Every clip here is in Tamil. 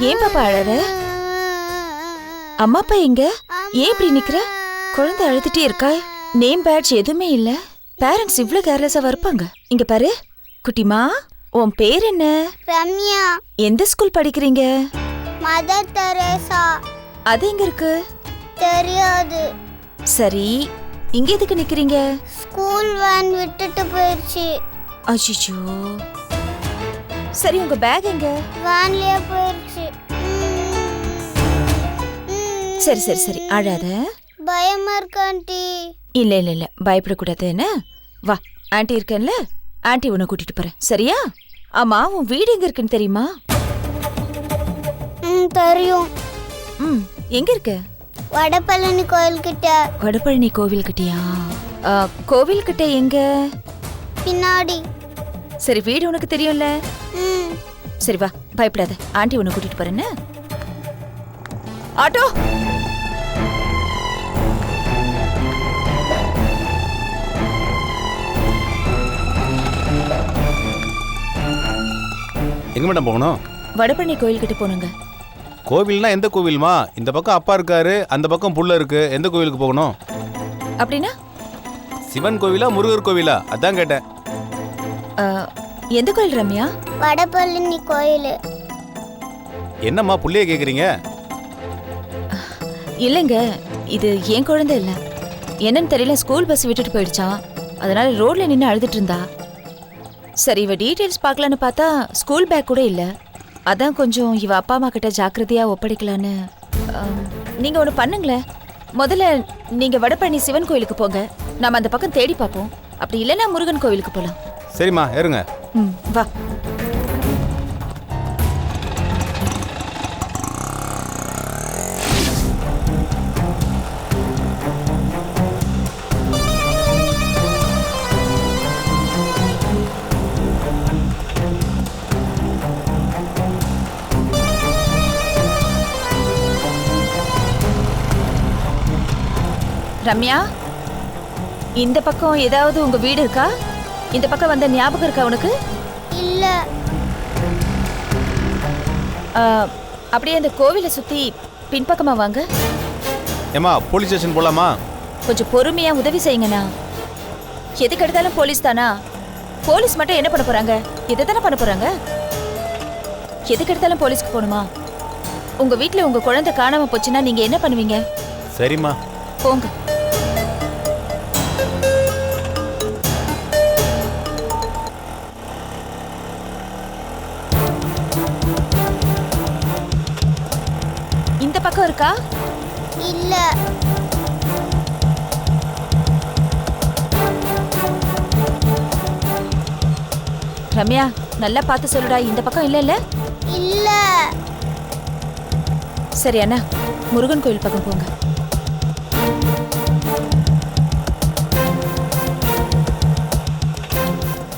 ஏன் பாப்பா அழற? அம்மா அப்பா எங்க? ஏன் இப்படி நிக்கிற? குழந்தை அழுதுட்டே இருக்கா? நேம் பேட்ச் எதுவுமே இல்ல. பேரண்ட்ஸ் இவ்ளோ கேர்லெஸ்ஸா இருப்பாங்க? இங்க பாரு குட்டிமா, உன் பேர் என்ன? ரம்யா. எந்த ஸ்கூல் படிக்கிறீங்க? Mother Teresa. அது எங்க இருக்கு? தெரியாது. சரி, இங்க எதுக்கு நிக்கிறீங்க? ஸ்கூல் வேன் விட்டுட்டு போயிடுச்சு. அச்சச்சோ. சரி, உங்க பேக் எங்க? வேன்லயே போயிடுச்சு. சரி சரி சரி, அழாத. பயமா இருக்கு ஆண்டி. இல்ல இல்ல இல்ல, பயப்படக்கூடாது. என்ன, வா, ஆண்டி இருக்கேன்ல, ஆண்டி உன்னை கூட்டிட்டு போறேன், சரியா? ஆமா, உன் வீடு எங்க இருக்குன்னு தெரியுமா? தெரியும். எங்க இருக்க? வடபழனி கோயில் கிட்ட. வடபழனி கோவில் கிட்டயா? கோவில் கிட்ட எங்க? பின்னாடி. சரி, வீடு உனக்கு தெரியும்ல. சரி வா, பயப்படாத, ஆண்டி உன்னை கூட்டிட்டு போறேன்னு. ஆட்டோ. எங்க மேடம் போகணும்? வடபழனி கோயில் கிட்ட போனுங்க. கோவில்னா எந்த கோவில்மா? இந்த பக்கம் அப்பா இருக்காரு, அந்த பக்கம் புள்ள இருக்கு. எந்த கோவிலுக்கு போகணும்? அப்படின்னா சிவன் கோவிலா முருகர் கோவிலா? அதான் கேட்டேன். எந்த கோயில் ரம்யா? வடபழனி கோயில். என்னம்மா புள்ளைய கேக்குறீங்க? இல்லைங்க, இது என் குழந்தை இல்ல. என்னன்னு தெரியல, ஸ்கூல் பஸ் விட்டுட்டு போயிடுச்சான். அதனால ரோட்ல நின்று அழுதுட்டு இருந்தா. சரி, இவ டீடைல்ஸ் பார்க்கலான்னு பார்த்தா ஸ்கூல் பேக் கூட இல்ல. அதான் கொஞ்சம் இவ அப்பா அம்மா கிட்ட ஜாக்கிரதையா ஒப்படைக்கலான்னு. நீங்க ஒன்று பண்ணுங்களேன், முதல்ல நீங்க வடபழனி சிவன் கோயிலுக்கு போங்க, நாம அந்த பக்கம் தேடி பார்ப்போம். அப்படி இல்லைன்னா முருகன் கோவிலுக்கு போலாம். சரிம்மா, ஏறுங்க. வா. ரம்யா, இந்த பக்கம் ஏதாவது உங்க வீடு இருக்கா? இந்த பக்கம் வந்த ஞாபகம் இருக்கா உனக்கு? இல்ல. அப்படியே அந்த கோவிலை சுத்தி பின்பக்கமா வாங்க. ஏமா, போலீஸ் ஸ்டேஷன் போலாமா? கொஞ்சம் பொறுமையா உதவி செய்யுங்கண்ணா. எதுக்கு எடுத்தாலும் போலீஸ் தானா? போலீஸ் மட்டும் என்ன பண்ண போறாங்க? இதை தானே பண்ண போறாங்க. எதுக்கு எடுத்தாலும் போலீஸ்க்கு போகணுமா? உங்க வீட்டுல உங்க குழந்தை காணாம போச்சுன்னா நீங்க என்ன பண்ணுவீங்க? சரிம்மா, போங்க. இந்த பக்கம் இருக்கா? இல்ல. ரம்யா, நல்லா பார்த்து சொல்லுடா, இந்த பக்கம் இல்ல. இல்ல இல்ல. சரி அண்ணா, முருகன் கோயில் பக்கம் போங்க.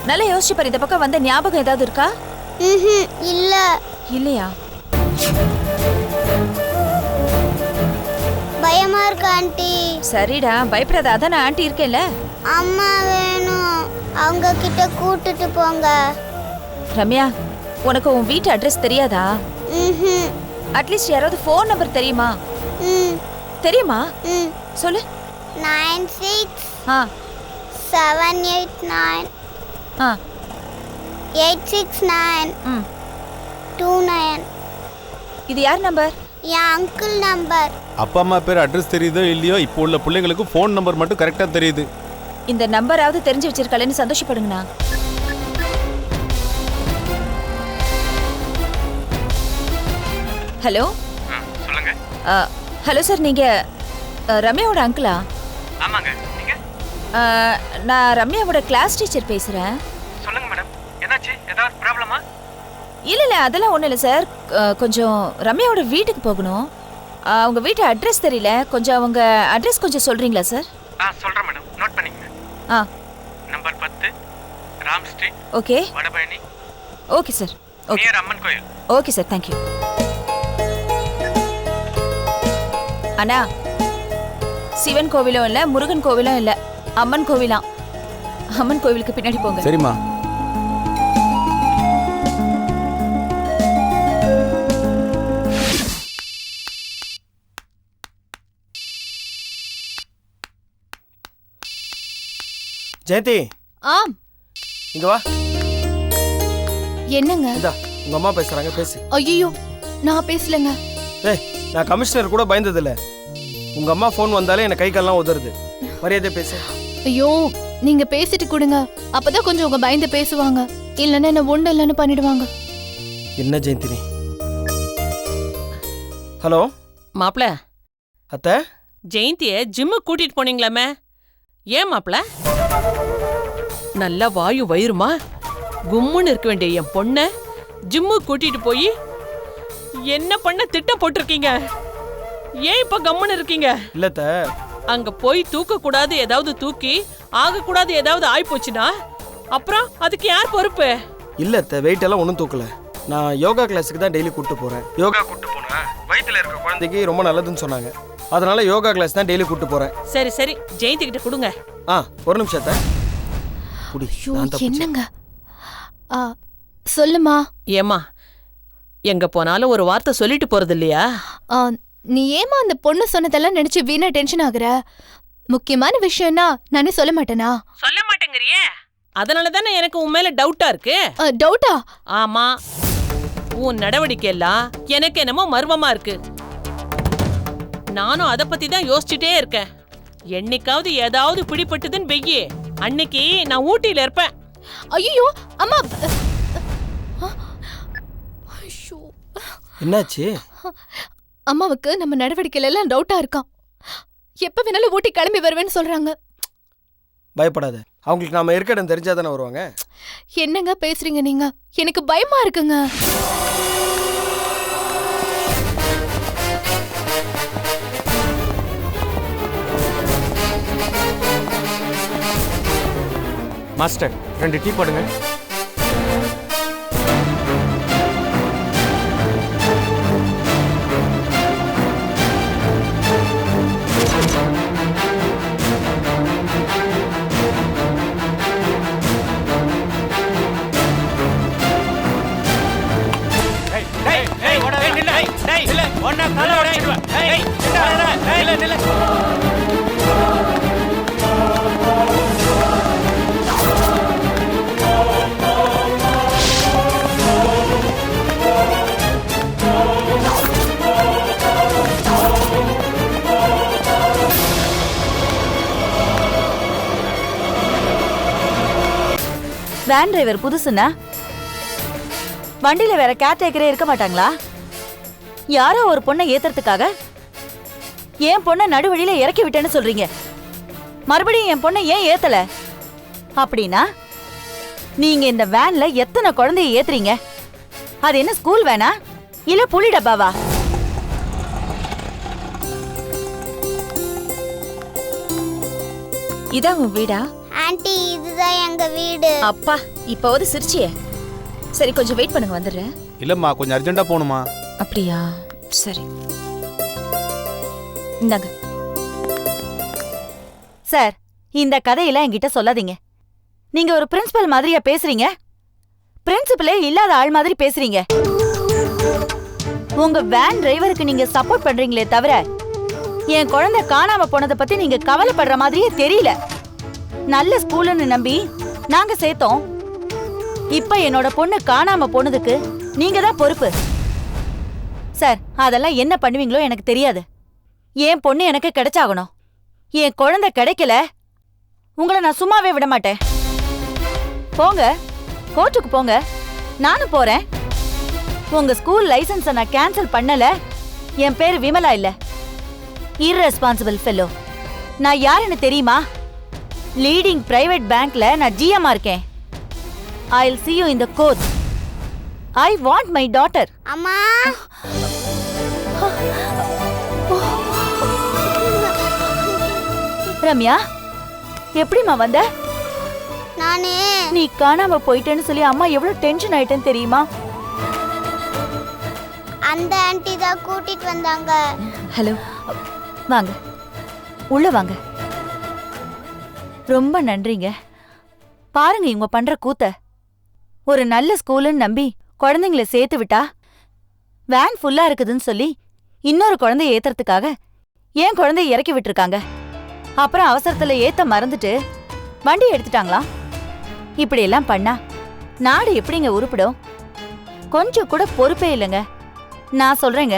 நல்லா யோசிச்சு பாரு, இந்த பக்கம் வந்த ஞாபகம் ஏதாவது இருக்கா? இல்ல. இல்லையா? பயமா இருக்கு ஆண்டி. சரிடா, பயப்படாத, அதான் நான் ஆண்டி இருக்கேன்ல. அம்மா வேணும், அவங்க கிட்ட கூட்டிட்டு போங்க. ரம்யா, உனக்கு உன் வீட்டு அட்ரஸ் தெரியாதா? அட்லீஸ்ட் யாராவது ஃபோன் நம்பர் தெரியுமா? தெரியுமா? சொல்லு. 96 789 869 29. இது யார் நம்பர்? என் அங்கிள் நம்பர். அப்பா அம்மா பேர் அட்ரஸ் தெரியுதோ இல்லையோ, இப்போ உள்ள பிள்ளைங்களுக்கு ஃபோன் நம்பர் மட்டும் கரெக்டா தெரியுது. இந்த நம்பராவது தெரிஞ்சு வச்சிருக்கலன்னு சந்தோஷப்படுங்கண்ணா. ஹலோ. சொல்லுங்க. ஹலோ சார், நீங்க ரம்யாவோட அங்கிளா? ஆமாங்க. நீங்க? நான் ரம்யாவோட கிளாஸ் டீச்சர் பேசுறேன். சொல்லுங்க மேடம், என்னாச்சு? ஏதாவது ப்ராப்ளமா? இல்ல அதெல்லாம் ஒன்றும் இல்லை சார். கொஞ்சம் ரம்யாவோட வீட்டுக்கு போகணும். அவங்க வீட்டு அட்ரஸ் தெரியல, கொஞ்சம் அவங்க அட்ரஸ் கொஞ்சம் சொல்றீங்களா சார்? சொல்றேன் மேடம், நோட் பண்ணிக்கங்க. Number 10 Ram street. Okay. Vadapalani. Okay sir. Okay. Near Amman கோயில். Okay sir, thank you. அண்ணா, சிவன் கோவிலும் இல்லை, முருகன் கோவிலும் இல்லை, அம்மன் கோவிலாம். அம்மன் கோவிலுக்கு பின்னாடி போங்க. சரிம்மா. ஜெயந்தி ஆம். இங்க வா. என்னங்க? இந்தா உங்க அம்மா பேசுறாங்க, பேசு. ஐயோ, நான் பேசலங்க. ஏய், நான் கமிஷனர் கூட பயந்தது இல்ல. உங்க அம்மா ஃபோன் வந்தாலே எனக்கு கை கால்லாம் உதறுது. மரியாதை பேசு. ஐயோ, நீங்க பேசிட்டு கொடுங்க. அப்பதான் கொஞ்சம் உங்க பயந்து பேசுவாங்க. இல்லன்னா என்ன ஒண்ணு இல்லன்னு பண்ணிடுவாங்க. என்ன ஜெயந்தி நீ? ஹலோ மாப்ள, அத்தை. ஜெயந்திய ஜிம்மு கூட்டிட்டு போனீங்களாமே, ஏன் மாப்ள? நல்லா வாயு வயிறுமா கும்முன்னு இருக்க வேண்டிய என் பொண்ண ஜிம்மு கூட்டிட்டு போய் என்ன பண்ண திட்டம் போட்டிருக்கீங்க? ஏன் இப்ப கம்முன்னு இருக்கீங்க? இல்ல அத்தை, அங்க போய் தூக்க கூடாது ஏதாவது தூக்கி ஆக கூடாது ஏதாவது ஆயி போச்சுனா அப்புறம் அதுக்கு யார் பொறுப்பு? இல்ல அத்தை, வெயிட் எல்லாம் ஒன்றும் தூக்கல. நான் யோகா கிளாஸுக்கு தான் டெய்லி கூட்டு போறேன். யோகா கூட்டு போனா வயித்துல இருக்க குழந்தைக்கு ரொம்ப நல்லதுன்னு சொன்னாங்க. அதனால யோகா கிளாஸ் தான் டெய்லி கூட்டு போறேன். சரி சரி, ஜெயந்தி கிட்ட கொடுங்க. ஒரு நிமிஷம் அத்தை. குடி. ஐயோ, என்னங்க? சொல்லுமா. ஏமா, எங்க போனாலும் ஒரு வார்த்தை சொல்லிட்டு போறது இல்லையா? நீ ஏமா அந்த பொண்ணு சொன்னதெல்லாம் நினைச்சு வீணா டென்ஷன் ஆகுற? முக்கியமான விஷயம்னா நானே சொல்ல மாட்டேனா? சொல்ல மாட்டேங்கறியே, அதனால தானே எனக்கு உன் மேல டவுட்டா இருக்கு. டவுட்டா? ஆமா, உன் நடவடிக்கை எல்லாம் எனக்கு என்னமோ மர்மமா இருக்கு. நானும் அத பத்தி தான் யோசிச்சுட்டே இருக்கேன். என்னைக்காவது ஏதாவது பிடிபட்டதுன்னு வெய்யே, அன்னைக்கு நான் ஊட்டியில இருப்பேன். ஐயோ அம்மா. என்னாச்சு? அம்மாவுக்கு நம்ம நடவடிக்கையில எல்லாம் டவுட்டா இருக்கான். எப்ப வேணாலும் ஊட்டி கிளம்பி வருவேன்னு சொல்றாங்க. பயப்படாத, அவங்களுக்கு நாம இருக்க இடம் தெரிஞ்சாதானே வருவாங்க. என்னங்க பேசுறீங்க நீங்க? எனக்கு பயமா இருக்குங்க. மாஸ்டர் 2 டீ போடுங்க. வேன் டிரைவர் புதுசுன்னா வண்டியில வேற கேர்டேக்கரே இருக்க மாட்டாங்களா? யாரோ ஒரு பொண்ணை ஏத்துறதுக்காக என் பொண்ணை நடுவழியில இறக்கி விட்டேன்னு சொல்றீங்க. மறுபடியும் என் பொண்ணை ஏன் ஏத்தல? அப்படின்னா நீங்க இந்த வேன்ல எத்தனை குழந்தைய ஏத்துறீங்க? அது என்ன ஸ்கூல் வேனா இல்ல புலி டப்பாவா? இதான் உன் வீடா? ஆன்ட்டி, இதுதான் எங்க வீடு. அப்பா, இப்போவது சிரிச்சியே. சரி, கொஞ்சம் வெயிட் பண்ணுங்க, வந்துடுறேன். இல்லம்மா, கொஞ்சம் அர்ஜென்ட்டா போகணுமா. அப்படியா? சரி, இந்தாங்க. சார், இந்த கதையெல்லாம் என்கிட்ட சொல்லாதீங்க. நீங்க ஒரு பிரின்சிபல் மாதிரியா பேசுறீங்க? பிரின்சிபலே இல்லாத ஆள் மாதிரி பேசுறீங்க. உங்க வேன் டிரைவருக்கு நீங்க சப்போர்ட் பண்றீங்களே தவிர என் குழந்தை காணாம போனதை பத்தி நீங்க கவலைப்படுற மாதிரியே தெரியல. நல்ல ஸ்கூல்னு நம்பி நாங்க சேர்த்தோம். இப்ப என்னோட பொண்ணு காணாம போனதுக்கு நீங்க தான் பொறுப்பு. சார், அதெல்லாம் என்ன பண்ணுவீங்களோ எனக்கு தெரியாது. என் பொண்ணு எனக்கு கிடைச்சாகணும். என் குழந்தை கிடைக்கல, உங்களை நான் சும்மாவே விட மாட்டேன். போங்க, கோர்ட்டுக்கு போங்க, நானும் போறேன். உங்க ஸ்கூல் லைசன்ஸை நான் கேன்சல் பண்ணல. என் பேரு விமலா இல்ல. Irresponsible fellow. நான் யாருன்னு தெரியுமா? லீடிங் பிரைவேட் பேங்க்ல நான் ஜிஎம்மா இருக்கேன். I'll see you in the court. I want my daughter. அம்மா, ரம்யா, எப்படிமா வந்த? நானே நீ காணாம போயிட்டேன்னு சொல்லி அம்மா எவ்வளவு டென்ஷன் ஆயிட்டேன்னு தெரியுமா? அந்த ஆன்ட்டி தான் கூட்டிட்டு வந்தாங்க. ஹலோ, வாங்க, உள்ள வாங்க. ரொம்ப நன்றிங்க. பாருங்க இவங்க பண்ற கூத்த. ஒரு நல்ல ஸ்கூலுன்னு நம்பி குழந்தைங்கள சேர்த்து விட்டா வேன் ஃபுல்லா இருக்குதுன்னு சொல்லி இன்னொரு குழந்தைய ஏத்துறதுக்காக ஏன் குழந்தைய இறக்கி விட்டுருக்காங்க. அப்புறம் அவசரத்துல ஏத்த மறந்துட்டு வண்டி எடுத்துட்டாங்களா? இப்படி எல்லாம் பண்ணா நாடு எப்படிங்க உருப்பிடும்? கொஞ்சம் கூட பொறுப்பே இல்லைங்க. நான் சொல்றேங்க,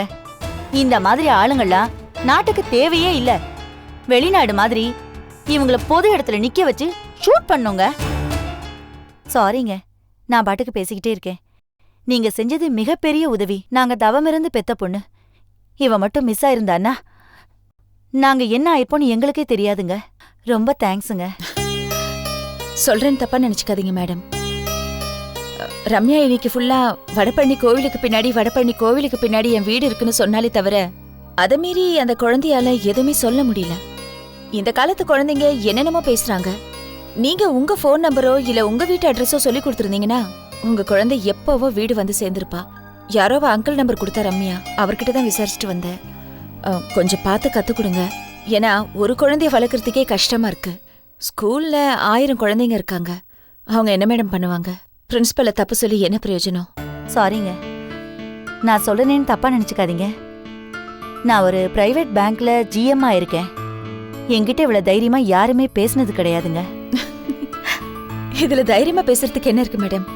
இந்த மாதிரி ஆளுங்கள்லாம் நாட்டுக்கு தேவையே இல்ல. வெளிநாடு மாதிரி இவங்கள பொது இடத்துல நிக்க வச்சு ஷூட் பண்ணுங்க. சாரிங்க, நான் பாட்டுக்கு பேசிக்கிட்டே இருக்கேன். நீங்க செஞ்சது மிகப்பெரிய உதவி. நாங்க தவமிருந்து பெத்த பொண்ணு. இவ மட்டும் மிஸ் ஆயிருந்தான்னா நாங்க என்ன ஆயிருப்போம்னு எங்களுக்கே தெரியாதுங்க. ரொம்ப தேங்க்ஸுங்க. சொல்றேன்னு தப்பா நினைச்சுக்காதீங்க மேடம். ரம்யா இன்னைக்கு ஃபுல்லா வடபழனி கோவிலுக்கு பின்னாடி என் வீடு இருக்குன்னு சொன்னாலே தவிர அதை மீறி அந்த குழந்தையால எதுவுமே சொல்ல முடியல. இந்த காலத்து குழந்தைங்க என்னென்னமோ பேசுறாங்க. நீங்க உங்க ஃபோன் நம்பரோ இல்ல உங்க வீட்டு அட்ரஸோ சொல்லி கொடுத்துருந்தீங்கன்னா உங்க குழந்தை எப்பவோ வீடு வந்து சேர்ந்திருப்பா. யாரோ அங்கிள் நம்பர் கொடுத்தா ரம்யா, அவர்கிட்ட தான் விசாரிச்சுட்டு வந்தேன். கொஞ்சம் பார்த்து கத்து கொடுங்க. ஏன்னா ஒரு குழந்தைய வளர்க்கறதுக்கே கஷ்டமா இருக்கு. ஸ்கூல்ல 1000 குழந்தைங்க இருக்காங்க. அவங்க என்ன மேடம் பண்ணுவாங்க? பிரின்சிபலை தப்பு சொல்லி என்ன பிரயோஜனம்? சாரிங்க, நான் சொல்றேன்னு தப்பா நினைச்சுக்காதீங்க. நான் ஒரு பிரைவேட் பேங்க்ல GM-ஆ இருக்கேன். என்கிட்ட இவ்வளவு தைரியமா யாருமே பேசினது கிடையாதுங்க. இதுல தைரியமா பேசுறதுக்கு என்ன இருக்கு மேடம்?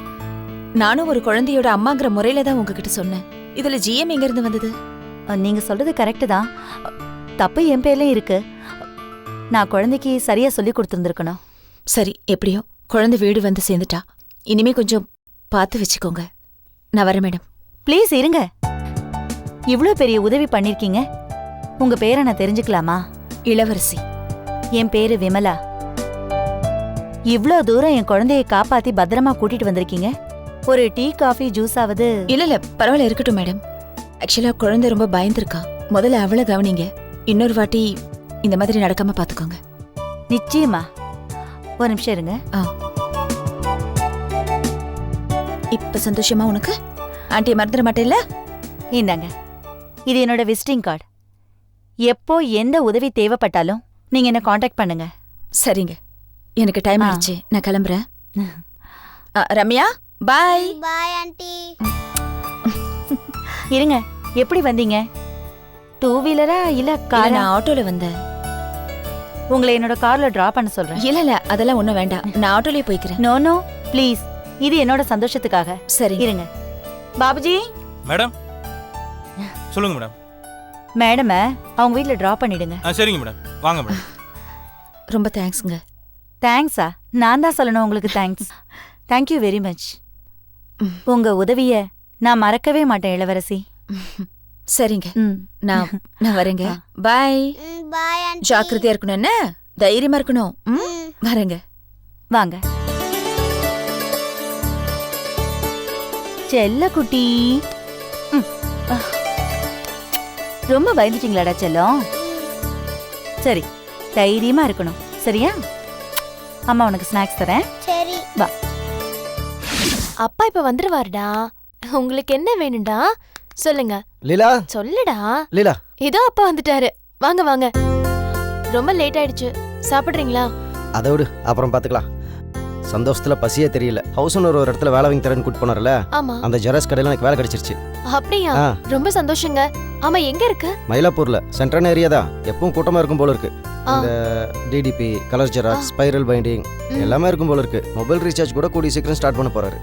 நானும் ஒரு குழந்தையோட அம்மாங்கிற முறையில தான் உங்ககிட்ட சொன்னேன். இதுல GM எங்க இருந்து வந்தது? நீங்க சொல்றது கரெக்டு தான். தப்பு என் பேர்லயும் இருக்கு. நான் குழந்தைக்கு சரியா சொல்லி கொடுத்துருந்துருக்கணும். சரி, எப்படியோ குழந்தை வீடு வந்து சேர்ந்துட்டா. இனிமே கொஞ்சம் பார்த்து வச்சுக்கோங்க. நான் வரேன் மேடம். ப்ளீஸ் இருங்க. இவ்ளோ பெரிய உதவி பண்ணிருக்கீங்க. உங்க பேரை நான் தெரிஞ்சுக்கலாமா? இளவரசி. என் பேரு விமலா. இவ்ளோ தூரம் என் குழந்தைய காப்பாத்தி பத்திரமா கூட்டிட்டு வந்திருக்கீங்க. ஒரு டீ காஃபி ஜூஸாவது? இல்ல பரவாயில்ல, இருக்கட்டும் மேடம். ஆக்சுவலா குழந்தை ரொம்ப பயந்துருக்கா. முதல்ல அவளை கவனிங்க. இன்னொரு வாட்டி இந்த மாதிரி நடக்காம பாத்துக்கோங்க. நிச்சயமா. ஒரு நிமிஷம் இருங்க. இப்ப சந்தோஷமா உனக்கு? ஆண்டியை மறந்துட மாட்டேல்ல? இந்தாங்க, இது என்னோட விசிட்டிங் கார்டு. எப்போ எந்த உதவி தேவைப்பட்டாலும் நீங்க என்ன காண்டாக்ட் பண்ணுங்க. சரிங்க, எனக்கு டைம் ஆயிடுச்சு. நான் கிளம்புறேன். ரம்யா, பாய். Bye aunty. இருங்க, எப்படி வந்தீங்க? 2 வீலரா இல்ல கார்? நான் ஆட்டோல வந்தேன். உங்களை என்னோட கார்ல டிராப் பண்ண சொல்றேன். இல்ல அதெல்லாம் ஒண்ணும் வேண்டாம். நான் ஆட்டோலயே போய்க்கிறேன். நோ ப்ளீஸ், இது என்னோட சந்தோஷத்துக்காக. சரி இருங்க. பாபுஜி. மேடம் சொல்லுங்க மேடம். மேடம் அவங்க வீட்ல டிராப் பண்ணிடுங்க. சரிங்க மேடம், வாங்க மேடம். ரொம்ப தேங்க்ஸ்ங்க. தேங்க்ஸா? நான் தான் சொல்லணும் உங்களுக்கு தேங்க்ஸ். Thank you very much. உங்க உதவிய நான் மறக்கவே மாட்டேன் இளவரசி. சரிங்க, நான் வரேங்க. பாய். Bye aunty. ஜாக்கிரதையா இருக்கணும், என்ன தைரியமா இருக்கணும். வரேங்க. வாங்க. செல்ல குட்டி. ரொம்ப பயந்துட்டீங்களாடா செல்லம்? சரி, தைரியமா இருக்கணும். சரியா? அம்மா உனக்கு ஸ்நாக்ஸ் தரேன். சரி. வா. அப்பா இப்ப வந்துருவாருடா. உங்களுக்கு என்ன வேணும்டா சொல்லுங்க. லீலா. சொல்லுடா. லீலா. இதோ அப்பா வந்துட்டாரு. வாங்க வாங்க. ரொம்ப லேட் ஆயிடுச்சு. சாப்பிடுறீங்களா? அதை விடு, அப்புறம் பாத்துக்கலாம். சந்தோஷத்துல பசியே தெரியல. ஹவுஸ் ஓனர் ஒரு இடத்துல வேலை வாங்கி தரேன்னு கூட்டு போனார்ல, ஆமா. அந்த ஜெராக்ஸ் கடையில எனக்கு வேலை கிடைச்சிருச்சு. அப்படியா? ரொம்ப சந்தோஷங்க. ஆமா, எங்க இருக்கு? மயிலாப்பூர்ல. சென்ட்ரல் ஏரியா தான். எப்பவும் கூட்டமா இருக்கும் போல இருக்கு. இந்த DDP, colour xerox, spiral binding எல்லாமே இருக்கும் போல இருக்கு. மொபைல் ரீசார்ஜ் கூட கூடிய சீக்கிரம் ஸ்டார்ட் பண்ண போறாரு.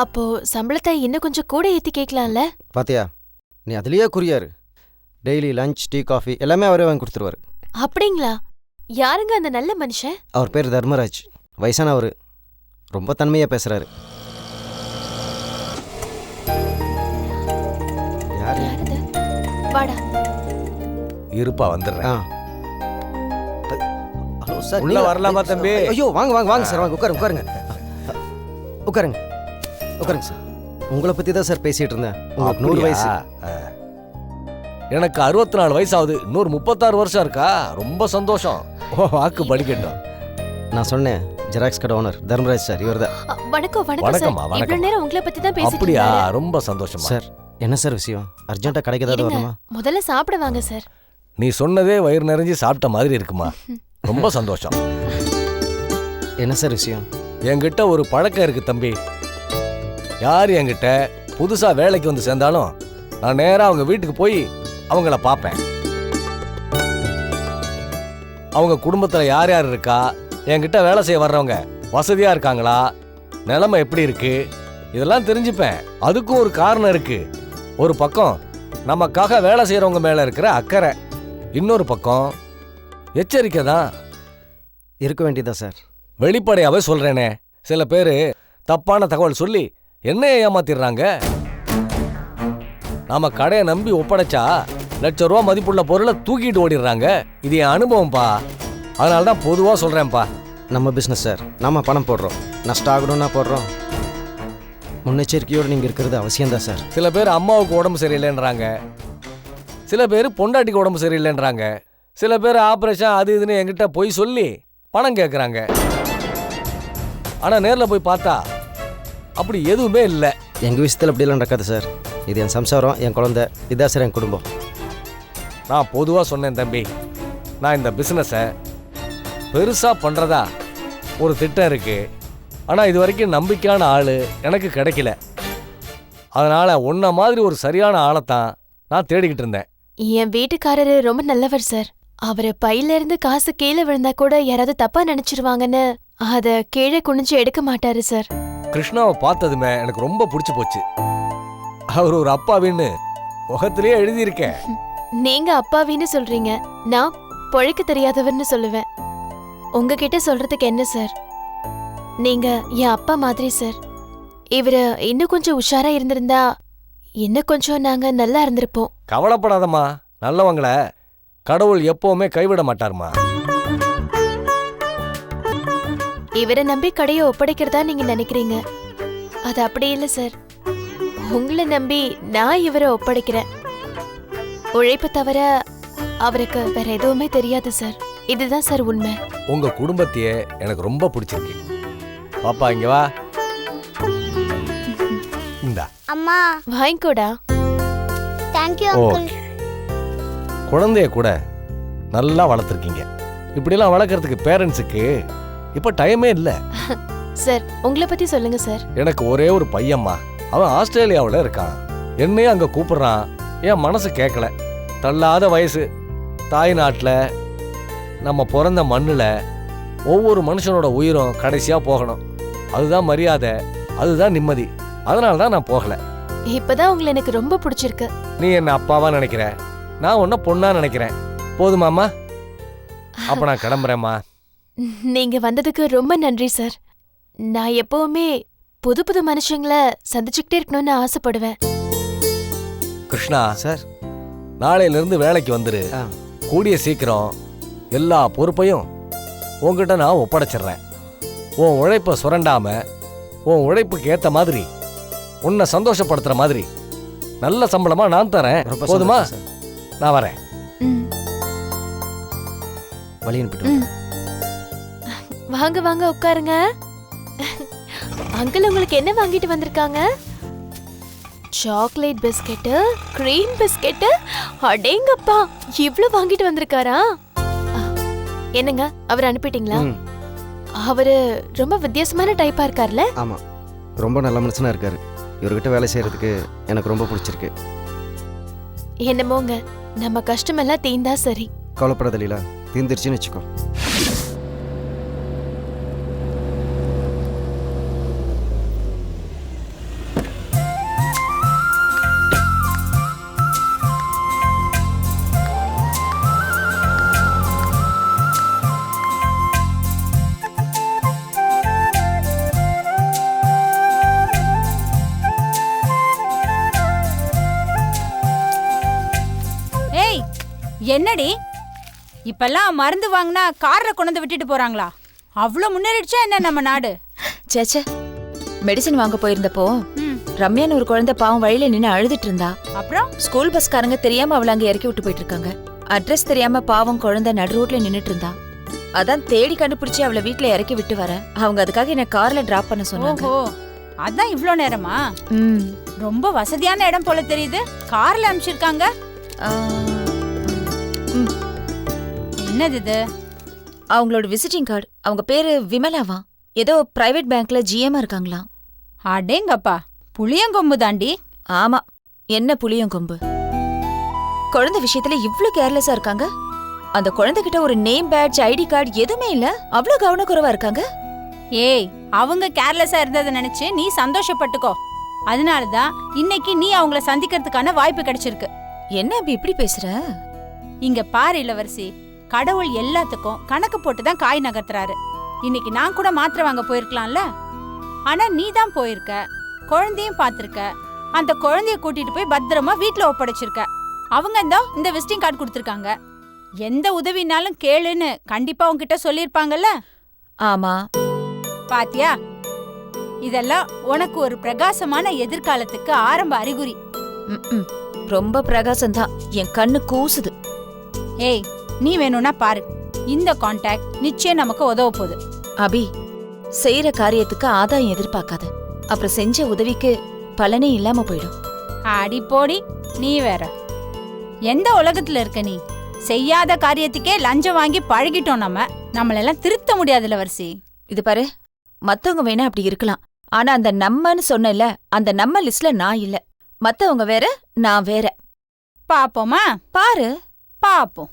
அப்போ சம்பளத்தை இன்னும் கொஞ்சம் கூட ஏத்தி கேட்கலாம்ல? பாத்தியா, நீ அதுலயே குறியாரு. டெய்லி லஞ்ச், டீ, காஃபி எல்லாமே அவரே வாங்கி கொடுத்துருவாரு. அப்படிங்களா? யாருங்க அந்த நல்ல மனுஷன்? அவர் பேர் தர்மராஜ். வயசானவர். ரொம்ப தன்மையா பேசுறாரு. யாரு? வாடா. இருப்பா, வந்துடுறேன். Hello sir. உள்ள வரலாமா தம்பி? ஐயோ, வாங்க வாங்க வாங்க சார், வாங்க உட்காருங்க. உட்காருங்க சார். உங்களை பத்தி தான் சார் பேசிட்டு இருந்தேன். உங்களுக்கு 100 வயசு. எனக்கு 64 வயசு ஆகுது. இன்னொரு 36 வருஷம் இருக்கா? ரொம்ப சந்தோஷம். வாக்கு படிக்கட்டும். நான் சொன்னேன், ஜெராக்ஸ் கடை ஓனர் தர்மராஜ் சார். இவர்தான். வணக்கம். வணக்கம்மா. இவ்வளவு நேரம் உங்களை பத்தி தான் பேசிட்டு அப்படியா? இருந்தாரு. ரொம்ப சந்தோஷம் சார். என்ன சார் விஷயம்? அர்ஜென்ட்டா கடைக்கு ஏதாவது வரணுமா? முதல்ல சாப்பிட வாங்க சார். நீ சொன்னதே வயிறு நிறைஞ்சு சாப்பிட்ட மாதிரி இருக்குமா? ரொம்ப சந்தோஷம். என்ன சார் விஷயம்? என்கிட்ட ஒரு பழக்கம் இருக்கு தம்பி. யார் என்கிட்ட புதுசா வேலைக்கு வந்து சேர்ந்தாலும் நான் நேரா அவங்க வீட்டுக்கு போய் அவங்கள பார்ப்பேன். அவங்க குடும்பத்துல யார் யார் இருக்கா, என்கிட்ட வேலை செய்ய வர்றவங்க வசதியா இருக்காங்களா, நிலைமை எப்படி இருக்கு, இதெல்லாம் தெரிஞ்சுப்பேன். அதுக்கும் ஒரு காரணம் இருக்கு. ஒரு பக்கம் நமக்காக வேலை செய்யறவங்க மேல இருக்கிற அக்கறை, இன்னொரு பக்கம் எச்சரிக்கை தான். இருக்க வேண்டியதா சார்? வெளிப்படையாவே சொல்றேனே, சில பேர் தப்பான தகவல் சொல்லி என்னைய ஏமாத்திடுறாங்க. நாம கடையை நம்பி ஒப்படைச்சா லட்ச ரூபா மதிப்புள்ள பொருளை தூக்கிட்டு ஓடிடுறாங்க. இது என் அனுபவம்ப்பா. அதனால தான் பொதுவாக சொல்றேன்ப்பா. நம்ம பிஸ்னஸ் சார், நம்ம பணம் போடுறோம், நஷ்டம் ஆகணும்னா போடுறோம். முன்னெச்சரிக்கையோடு நீங்கள் இருக்கிறது அவசியம்தான் சார். சில பேர் அம்மாவுக்கு உடம்பு சரியில்லைன்றாங்க, சில பேர் பொண்டாட்டிக்கு உடம்பு சரியில்லைன்றாங்க, சில பேர் ஆப்ரேஷன் அது இதுன்னு என்கிட்ட போய் சொல்லி பணம் கேட்குறாங்க. ஆனால் நேரில் போய் பார்த்தா அப்படி எதுவுமே இல்லை. எங்கள் விஷயத்தில் அப்படிலாம் நடக்காது சார். இது என் சம்சாரம், என் குழந்தை, இதான் சார் என் குடும்பம். நான் பொதுவாக சொன்னேன் தம்பி, நான் இந்த பிஸ்னஸை பெருசாக பண்ணுறதா ஒரு திட்டம் இருக்குது. ஆனால் இது வரைக்கும் நம்பிக்கையான ஆள் எனக்கு கிடைக்கல. அதனால் உன்ன மாதிரி ஒரு சரியான ஆளைத்தான் நான் தேடிக்கிட்டு இருந்தேன். என் வீட்டுக்காரரு ரொம்ப நல்லவர் சார். அவரு பையில இருந்து காசு கீழே விழுந்தா கூட யாராவது தப்பா நினைச்சிருவாங்கன்னு அத கீழே குனிஞ்சு எடுக்க மாட்டாரு சார். கிருஷ்ணாவை பார்த்ததுமே எனக்கு ரொம்ப பிடிச்சி போச்சு. அவர் ஒரு அப்பாவின்னு முகத்திலேயே எழுதியிருக்கேன். நீங்க அப்பாவின்னு சொல்றீங்க, நான் பொழைக்க தெரியாதவர்னு சொல்லுவேன். உங்ககிட்ட சொல்றதுக்கு என்ன சார்? நீங்க என் அப்பா மாதிரி சார். இவரு இன்னும் கொஞ்சம் உஷாரா இருந்திருந்தா இன்னும் கொஞ்சம் நாங்க நல்லா இருந்திருப்போம். கவலைப்படாதம்மா, நல்லவங்களை கடவுள் எப்பவுமே கைவிட மாட்டாருமா. இவரை நம்பி கடையை ஒப்படைக்கிறதா நீங்க நினைக்கிறீங்க. அது அப்படி இல்லை சார். உங்களை நம்பி நான் இவரை ஒப்படைக்கிறேன். உழைப்பு தவிர அவருக்கு வேற எதுவுமே தெரியாது சார். இதுதான் சார் உண்மை. உங்க குடும்பத்தையே எனக்கு ரொம்ப பிடிச்சிருக்கு. பாப்பா இங்க வா. இந்தா அம்மா வாங்கிக்கோடா. Thank you uncle. ஓகே, குழந்தைய கூட நல்லா வளர்த்துருக்கீங்க. இப்படிலாம் வளர்க்கறதுக்கு பேரண்ட்ஸுக்கு இப்ப டைமே இல்லை. சார் உங்களை பத்தி சொல்லுங்க சார். எனக்கு ஒரே ஒரு பையன்மா, அவன் ஆஸ்திரேலியாவில் இருக்கான். என்னையும் அங்க கூப்பிடுறான். என் மனசு கேட்கல. தள்ளாத வயசு, தாய் நாட்டில் நம்ம பிறந்த மண்ணில் ஒவ்வொரு மனுஷனோட உயிரும் கடைசியா போகணும். அதுதான் மரியாதை, அதுதான் நிம்மதி. அதனால தான் நான் போகல. இப்பதான் உங்களை எனக்கு ரொம்ப பிடிச்சிருக்கு. நீ என்ன அப்பாவா நினைக்கிற, நான் உன்ன பொண்ணா நினைக்கிறேன். போதுமாம்மா? அப்ப நான் கிளம்புறேம்மா. நீங்க வந்ததுக்கு ரொம்ப நன்றி சார். நான் எப்பவுமே புது புது மனுஷங்களை சந்திச்சுக்கிட்டே இருக்கணும்னு ஆசைப்படுவேன். கிருஷ்ணா சார், நாளையிலிருந்து வேலைக்கு வந்துரு. கூடிய சீக்கிரம் எல்லா பொறுப்பையும் உன்கிட்ட நான் ஒப்படைச்சிடுறேன். உன் உழைப்பை சுரண்டாம, உன் உழைப்புக்கு ஏத்த மாதிரி, உன்னை சந்தோஷப்படுத்துற மாதிரி நல்ல சம்பளமா நான் தரேன். ரொம்ப போதுமா? சந்தோஷம் சார். நான் வரேன். ம். வழி அனுப்பிட்டு வாங்க வாங்க உட்காருங்க. அங்கிள் உங்களுக்கு என்ன வாங்கிட்டு வந்திருக்காங்க? Chocolate biscuit, cream biscuit. அடேங்கப்பா, இவ்ளோ வாங்கிட்டு வந்திருக்காரா? என்னங்க அவர் அனுப்பிட்டீங்களா? அவரு ரொம்ப வித்தியாசமான டைப்பா இருக்கார்ல? ஆமாம், ரொம்ப நல்ல மனுஷனா இருக்காரு. இவர்கிட்ட வேலை செய்யறதுக்கு எனக்கு ரொம்ப பிடிச்சிருக்கு. என்னமோங்க, நம்ம கஷ்டமெல்லாம் தீந்தா சரி. கவலைப்படாத லீலா, தீர்ந்துருச்சுன்னு வச்சுக்கோ. என்னடி இப்பெல்லாம் மருந்து வாங்கினா கார்ல கொண்டு விட்டுட்டு போறாங்களா? அவ்வளோ முன்னேறிடுச்சா என்ன நம்ம நாடு? சேச்சே, மெடிசன் வாங்க போயிருந்தப்போ ரம்யான்னு ஒரு குழந்தை பாவம் வழியில நின்று அழுதுட்டு இருந்தா. அப்புறம் ஸ்கூல் பஸ்காரங்க தெரியாம அவளை அங்க இறக்கி விட்டு போயிட்டு இருக்காங்க. அட்ரஸ் தெரியாம பாவம் குழந்தை நடு ரோட்ல நின்னுட்டு இருந்தா. அதான் தேடி கண்டுபிடிச்சு அவளை வீட்டுல இறக்கி விட்டு வர. அவங்க அதுக்காக என்ன கார்ல டிராப் பண்ண சொன்னாங்க. ஓஹோ, அதான் இவ்ளோ நேரமா? ரொம்ப வசதியான இடம் போல தெரியுது. கார்ல அனுப்பிச்சிருக்காங்க. என்னது இது? அவங்களோட விசிட்டிங் கார்டு. அவங்க பேரு விமலாவா? ஏதோ பிரைவேட் பேங்க்ல ஜிஎம் இருக்காங்களாம். அடேங்கப்பா, புளியங்கொம்பு தாண்டி. ஆமா, என்ன புளியங்கொம்பு. குழந்தை விஷயத்துல இவ்ளோ கேர்லெஸ்ஸா இருக்காங்க. அந்த குழந்தைகிட்ட ஒரு நேம் பேட்ஜ், ஐடி கார்டு எதுவுமே இல்ல. அவ்வளவு கவனக்குறைவா இருக்காங்க. ஏய், அவங்க கேர்லெஸ்ஸா இருந்ததை நினைச்சு நீ சந்தோஷப்பட்டுக்கோ. அதனாலதான் இன்னைக்கு நீ அவங்கள சந்திக்கிறதுக்கான வாய்ப்பு கிடைச்சிருக்கு. என்ன அபி இப்படி பேசுற? இங்க பாரு இளவரசி, கடவுள் எல்லாத்துக்கும் கணக்கு போட்டு தான் காய் நகர்த்துறாரு. இன்னைக்கு நான் கூட மாத்திரை வாங்க போயிருக்கலாம்ல, ஆனா நீ தான் போயிருக்க, குழந்தையும் பாத்திருக்க, அந்த குழந்தைய கூட்டிட்டு போய் பத்திரமா வீட்டுல ஒப்படைச்சிருக்க. அவங்க இந்த விசிட்டிங் கார்டு கொடுத்துருக்காங்க. எந்த உதவினாலும் கேளுன்னு கண்டிப்பா உன்கிட்ட சொல்லிருப்பாங்கல்ல. ஆமா, பாத்தியா, இதெல்லாம் உனக்கு ஒரு பிரகாசமான எதிர்காலத்துக்கு ஆரம்ப அறிகுறி. ரொம்ப பிரகாசம்தான். என் கண்ணு கூசுது. ஏய், நீ வேணும்னா பாரு, இந்த கான்டாக்ட் நிச்சயம் நமக்கு உதவ போகுது. அபி, செய்யற காரியத்துக்கு ஆதாயம் எதிர்பார்க்காத. அப்புறம் செஞ்ச உதவிக்கு பலனே இல்லாம போயிடும். அடி போடி, நீ வேற. எந்த உலகத்துல இருக்க நீ? செய்யாத காரியத்துக்கே லஞ்சம் வாங்கி பழகிட்டோம். நம்மளெல்லாம் திருத்த முடியாதுல வரிசி. இது பாரு, மத்தவங்க வேணா அப்படி இருக்கலாம், ஆனா அந்த நம்மன்னு சொன்னல, அந்த நம்ம லிஸ்ட்ல நான் இல்ல. மத்தவங்க வேற, நான் வேற. பாப்போமா? பாரு, பாப்போம்.